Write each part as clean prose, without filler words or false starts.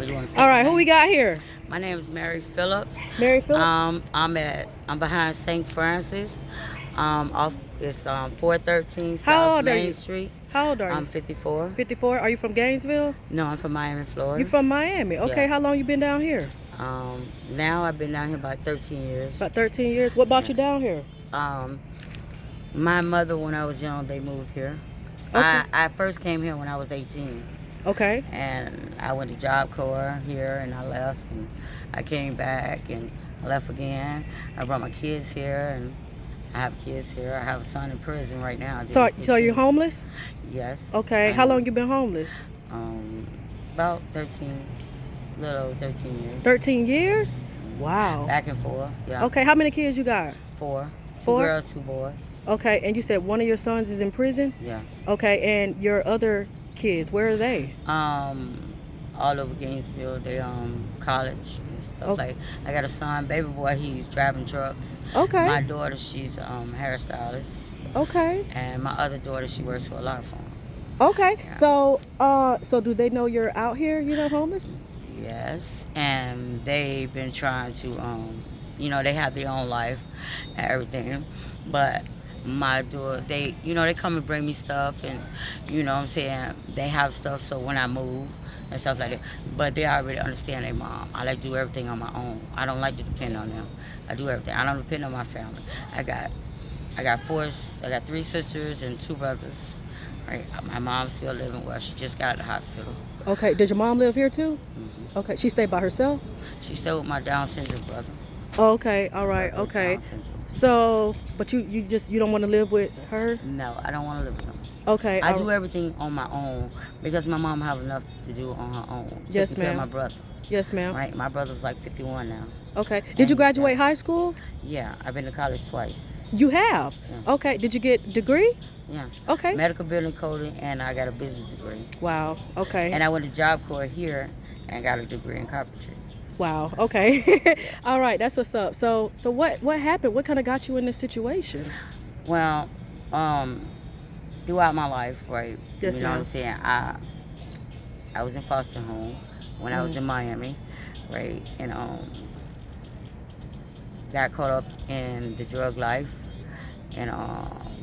We're doing All right, who we got here? My name is Mary Phillips. Mary Phillips. I'm behind St. Francis. Off it's 413 How South old are Main you? Street. How old are you? I'm 54. 54. Are you from Gainesville? No, I'm from Miami, Florida. You from Miami? Okay. Yeah. How long you been down here? Now I've been down here about 13 years. About 13 years. What brought you down here? My mother, when I was young, they moved here. Okay. I first came here when I was 18. Okay. And I went to Job Corps here, and I left, and I came back, and I left again. I brought my kids here, and I have kids here. I have a son in prison right now. So you're homeless? Yes. Okay. How long you been homeless? About 13, little over 13 years. 13 years? Wow. Back and forth, yeah. Okay. How many kids you got? 4. 2 4? girls, 2 boys. Okay. And you said one of your sons is in prison? Yeah. Okay. And your other kids, where are they? All over Gainesville. They college and stuff like. I got a son, baby boy. He's driving trucks. Okay. My daughter, she's hairstylist. Okay. And my other daughter, she works for a law firm. Okay. Yeah. So do they know you're out here? You know, homeless? Yes, and they've been trying to they have their own life and everything, but my daughter, they come and bring me stuff, and what I'm saying, they have stuff, so when I move and stuff like that, but they already understand their mom. I like to do everything on my own. I don't like to depend on them. I do everything. I don't depend on my family. I got 3 sisters and 2 brothers. Right. My mom's still living well. She just got out of the hospital. Okay. Does your mom live here too? Mm-hmm. Okay. She stayed by herself? She stayed with my Down syndrome brother. Oh, okay. All right. Okay. So, but you don't want to live with her? No, I don't want to live with them. Okay. I do everything on my own because my mom have enough to do on her own. Yes, ma'am. My brother. Yes, ma'am. Right. My brother's like 51 now. Okay. Did you graduate high school? Yeah, I've been to college twice. You have? Yeah. Okay. Did you get a degree? Yeah. Okay. Medical building coding, and I got a business degree. Wow. Okay. And I went to Job Corps here and got a degree in carpentry. Wow. Okay. All right. That's what's up. So what happened? What kind of got you in this situation? Well, throughout my life, right? Yes, you know ma'am. what I'm saying? I was in foster home when I was in Miami, right? And got caught up in the drug life, and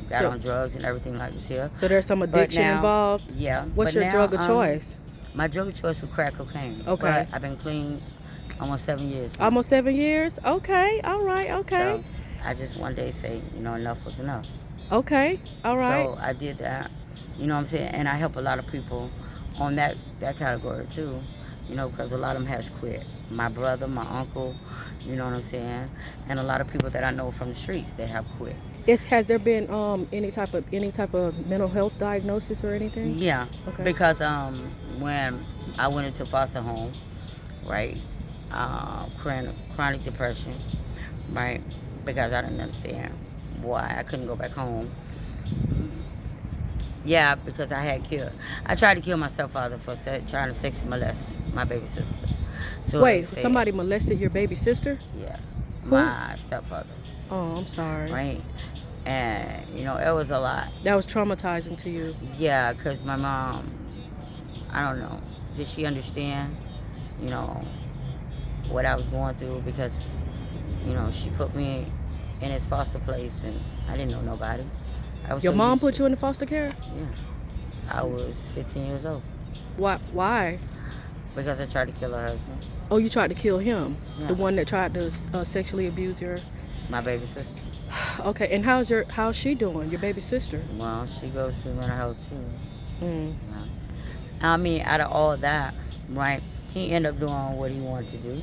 got on drugs and everything like this here. So there's some addiction involved? Yeah. What's your drug of choice? My drug of choice was crack cocaine. Okay. But I've been clean almost 7 years now. Almost 7 years? Okay. All right. Okay. So I just one day say, enough was enough. Okay. All right. So I did that. You know what I'm saying? And I help a lot of people on that category too. Because a lot of them has quit. My brother, my uncle, you know what I'm saying? And a lot of people that I know from the streets, they have quit. Has there been any type of mental health diagnosis or anything? Yeah. Okay. Because when I went into foster home, right, chronic depression, right, because I didn't understand why I couldn't go back home. Yeah, because I tried to kill my stepfather for trying to sex molest my baby sister. So wait, somebody molested your baby sister? Yeah. Who? My stepfather. Oh, I'm sorry. Right. And, it was a lot. That was traumatizing to you. Yeah, because my mom, I don't know, did she understand, what I was going through? Because, she put me in his foster place, and I didn't know nobody. Your mom put you in the foster care? Yeah. I was 15 years old. Why? Because I tried to kill her husband. Oh, you tried to kill him? Yeah. The one that tried to sexually abuse my baby sister. Okay, and how's she doing, your baby sister? Well, she goes through mental health too. Mm. Yeah. I mean, out of all of that, right, he ended up doing what he wanted to do.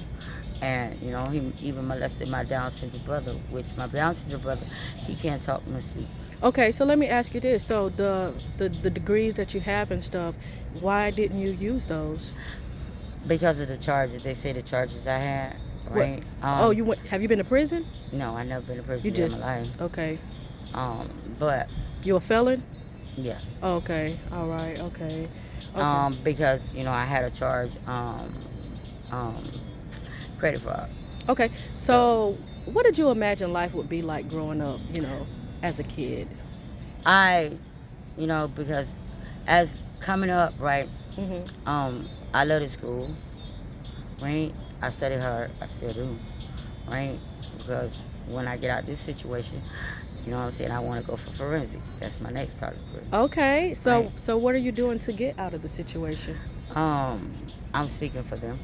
And, he even molested my Down syndrome brother, which my Down syndrome brother, he can't talk nor speak. Okay, so let me ask you this. So the degrees that you have and stuff, why didn't you use those? Because of the charges. They say the charges I had, right? Have you been to prison? No, I never been to prison in my life. Okay. But you a felon? Yeah. Okay. All right. Okay. Because I had a charge, credit fraud. Okay. So what did you imagine life would be like growing up? As a kid. Because as coming up, right? Mm-hmm. I love the school. right? I study hard, I still do, right? Because when I get out this situation, you know what I'm saying, I want to go for forensic. That's my next college degree, Okay. right? So what are you doing to get out of the situation? Um, I'm speaking for them.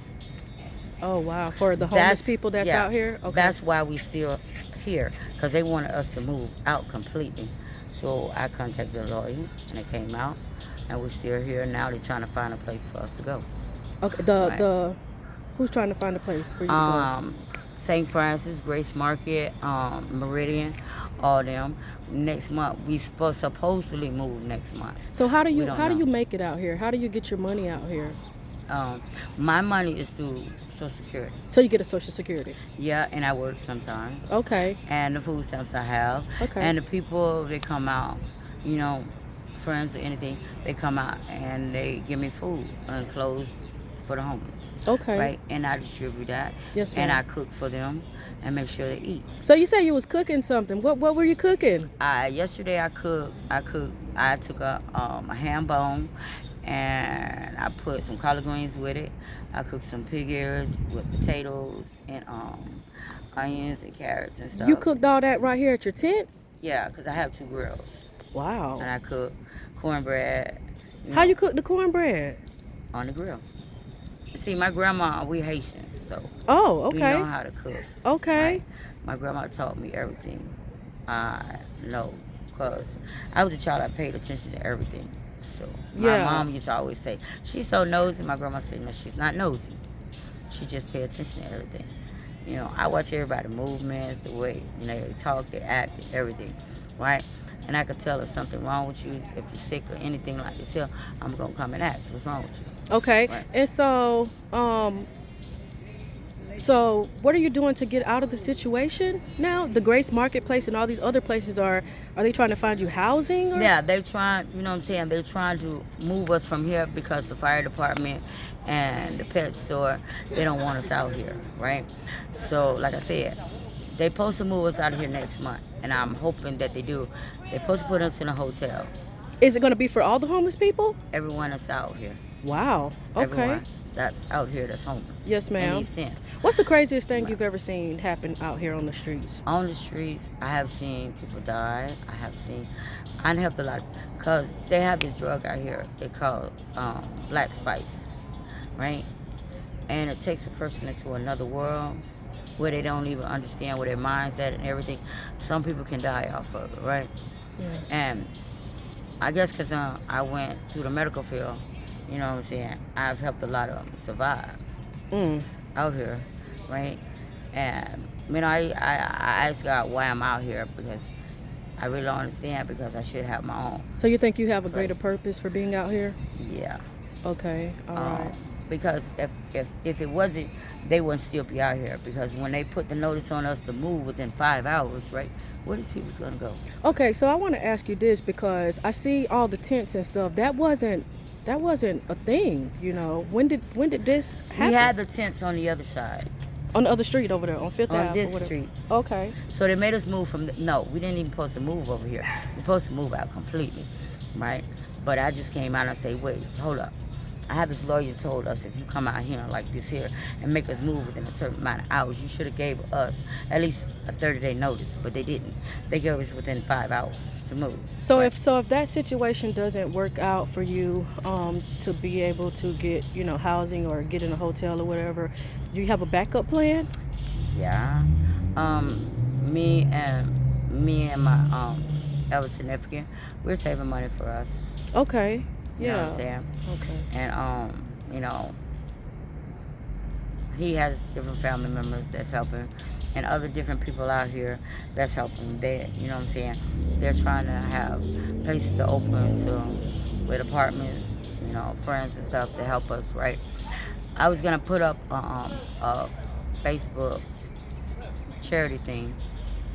Oh wow, for the homeless That's people that's yeah. out here. Okay. That's why we still here, because they wanted us to move out completely. So I contacted a lawyer, and it came out, and we're still here now. They're trying to find a place for us to go. Okay. Right. The who's trying to find a place for you to go? Um, St. Francis, Grace Market, Meridian, all them. Next month we supposedly move next month. So We don't how do know. you make it out here? How do you get your money out here? Um, my money is through Social Security. So you get a social security. Yeah, and I work sometimes. Okay. And the food stamps I have. Okay. And the people, they come out, you know, friends or anything, they come out and they give me food and clothes for the homeless. Okay. Right? And I distribute that. Yes, And ma'am. I cook for them and make sure they eat. So you say you was cooking something. What were you cooking? Yesterday I took a ham bone and I put some collard greens with it. I cooked some pig ears with potatoes and onions and carrots and stuff. You cooked all that right here at your tent? Yeah, because I have two grills. Wow. And I cook cornbread. How you cook the cornbread? On the grill. See, my grandma, we Haitians, so Oh, we know okay. how to cook. Okay. Right? My grandma taught me everything I know, because I was a child, I paid attention to everything. So my Yeah. mom used to always say, she's so nosy. My grandma said, no, she's not nosy. She just pay attention to everything. You know, I watch everybody movements, the way, you know, they talk, they act, everything, right? And I could tell if something wrong with you, if you're sick or anything like this here, I'm gonna come and ask what's wrong with you. Okay. Right. And so what are you doing to get out of the situation now? The Grace Marketplace and all these other places are they trying to find you housing? Or? Yeah, they trying, you know what I'm saying, they're trying to move us from here because the fire department and the pet store, they don't want us out here, right? So, like I said, they supposed to move us out of here next month, and I'm hoping that they do. They're supposed to put us in a hotel. Is it going to be for all the homeless people? Everyone that's out here. Wow. Okay. Everyone that's out here that's homeless. Yes, ma'am. In these sense. What's the craziest thing you've ever seen happen out here on the streets? On the streets, I have seen people die. I helped a lot, because they have this drug out here. They call black spice, right? And it takes a person into another world where they don't even understand where their mind's at and everything. Some people can die off of it, right? Yeah. And I guess because I went through the medical field, you know what I'm saying, I've helped a lot of them survive out here, right? And, you know, I ask God why I'm out here, because I really don't understand, because I should have my own. So you think you have a greater Place. purpose for being out here? Yeah. Okay. All right. Because if it wasn't, they wouldn't still be out here. Because when they put the notice on us to move within 5 hours, right, where these people's gonna go? Okay, so I want to ask you this, because I see all the tents and stuff. That wasn't a thing, you know. When did this happen? We had the tents on the other side, on the other street over there on Fifth Ave. on or this whatever. street. Okay. So they made us move from. No, we didn't even supposed to move over here. We're supposed to move out completely, right? But I just came out and say, wait, hold up. I have this lawyer told us, if you come out here like this here and make us move within a certain amount of hours, you should have gave us at least a 30-day notice. But they didn't. They gave us within 5 hours to move. So Right. if that situation doesn't work out for you, to be able to get, you know, housing or get in a hotel or whatever, do you have a backup plan? Yeah. Me and my elder significant, we're saving money for us. Okay. You know what I'm Yeah. saying? Okay. And you know, he has different family members that's helping, and other different people out here that's helping. They, you know what I'm saying? They're trying to have places to open to, with apartments, you know, friends and stuff to help us, right? I was gonna put up a Facebook charity thing,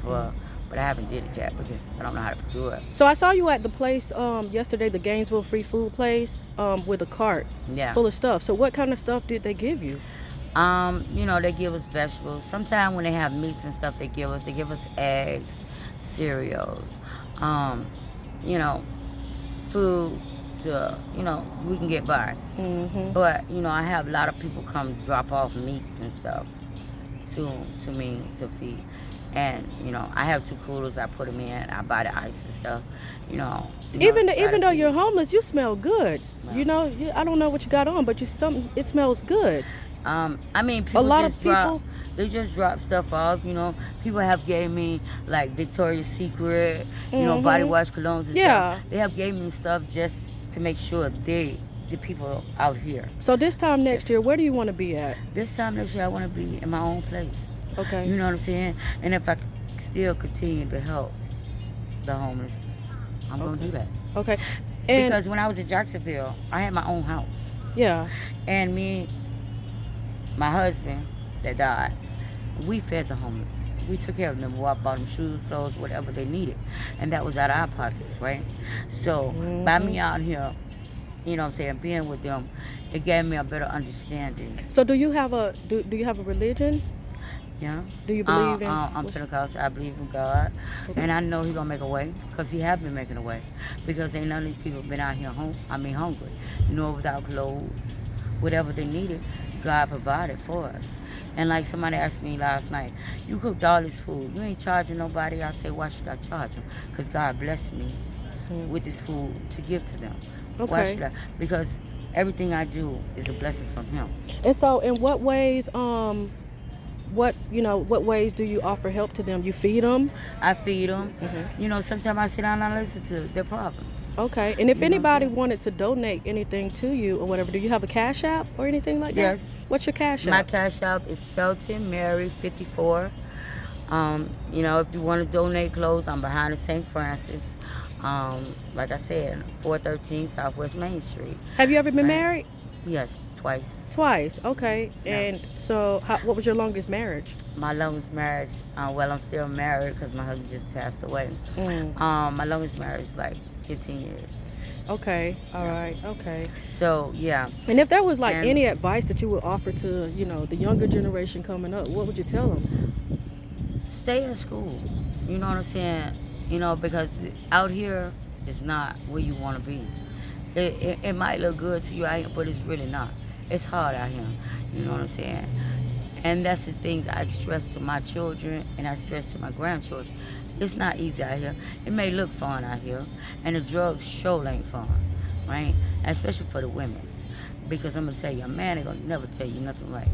well, but I haven't did it yet because I don't know how to do it. So I saw you at the place yesterday, the Gainesville Free Food Place, with a cart Yeah. full of stuff. So what kind of stuff did they give you? You know, they give us vegetables. Sometimes when they have meats and stuff, they give us eggs, cereals, you know, food, to, we can get by. Mhm. But, I have a lot of people come drop off meats and stuff to me to feed. And, I have 2 coolers, I put them in, I buy the ice and stuff, try Even to though you're feed. homeless, you smell good. Well, I don't know what you got on, but it smells good. I mean, A people lot of just people. drop stuff off. People have gave me like Victoria's Secret, body Mhm. wash colognes and stuff. Yeah. They have gave me stuff just to make sure the people out here. So this time next Just year, where do you want to be at? this time next year, I want to be in my own place. Okay. You know what I'm saying? And if I still continue to help the homeless, I'm gonna do Okay. that. Okay. And Because when I was in Jacksonville, I had my own house, yeah. and my husband that died, we fed the homeless. We took care of them. We bought them shoes, clothes, whatever they needed. And that was out of our pockets, right? So by me Mhm. out here, being with them, it gave me a better understanding. So do you have a religion? Yeah. Do you believe in I'm Pentecostal. I believe in God. And I know He's going to make a way because He have been making a way. Because ain't none of these people been out here hungry. Without clothes, whatever they needed, God provided for us. And like somebody asked me last night, you cooked all this food. You ain't charging nobody. I say, why should I charge them? Because God blessed me with this food to give to them. Why Okay. should I? Because everything I do is a blessing from Him. And so in what ways what ways do you offer help to them? You feed them? I feed them. Mhm. Sometimes I sit down and I listen to their problems. Okay. And if You know what I'm anybody saying? wanted to donate anything to you or whatever, do you have a Cash App or anything like that? Yes. What's your Cash My App? cash app is Felton Mary 54. If you want to donate clothes, I'm behind the St. Francis. Like I said, 413 Southwest Main Street. Have you ever been Right. married? Yes, twice. Twice. Okay. Yeah. And so what was your longest marriage? My longest marriage, I'm still married because my husband just passed away. Mm. My longest marriage is like 15 years. Okay. All Yeah. right. Okay. So, yeah. And if there was like And- any advice that you would offer to, the younger generation coming up, what would you tell them? Stay in school. You know what I'm saying? Because out here is not where you want to be. It might look good to you out here, but it's really not. It's hard out here. You know what I'm saying? And that's the things I stress to my children and I stress to my grandchildren. It's not easy out here. It may look fun out here, and the drugs sure ain't fun, right? Especially for the women's. Because I'm going to tell you, a man ain't going to never tell you nothing right.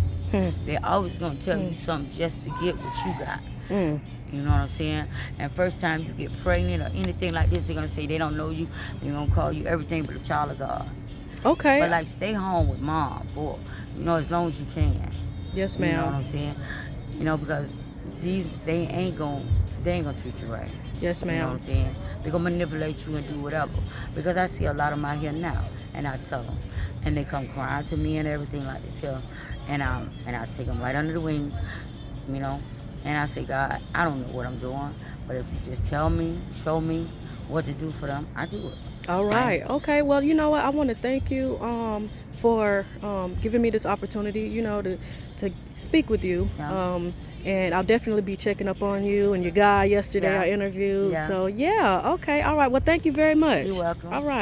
They're always going to tell you something just to get what you got. Mm. You know what I'm saying? And first time you get pregnant or anything like this, they're going to say they don't know you. They're going to call you everything but a child of God. Okay. But like, stay home with mom for, as long as you can. Yes, You know what ma'am. I'm saying? Because they ain't gonna treat you right. Yes, You know what I'm ma'am. saying? They're gonna manipulate you and do whatever. Because I see a lot of them out here now, and I tell them, and they come crying to me and everything like this here, and I take them right under the wing, and I say, God, I don't know what I'm doing, but if you just tell me, show me what to do for them, I do it. All right. Okay. Well, you know what? I want to thank you for giving me this opportunity, to speak with you. Yeah. And I'll definitely be checking up on you and your guy yesterday Yeah. I interviewed. Yeah. So, yeah. Okay. All right. Well, thank you very much. You're welcome. All right.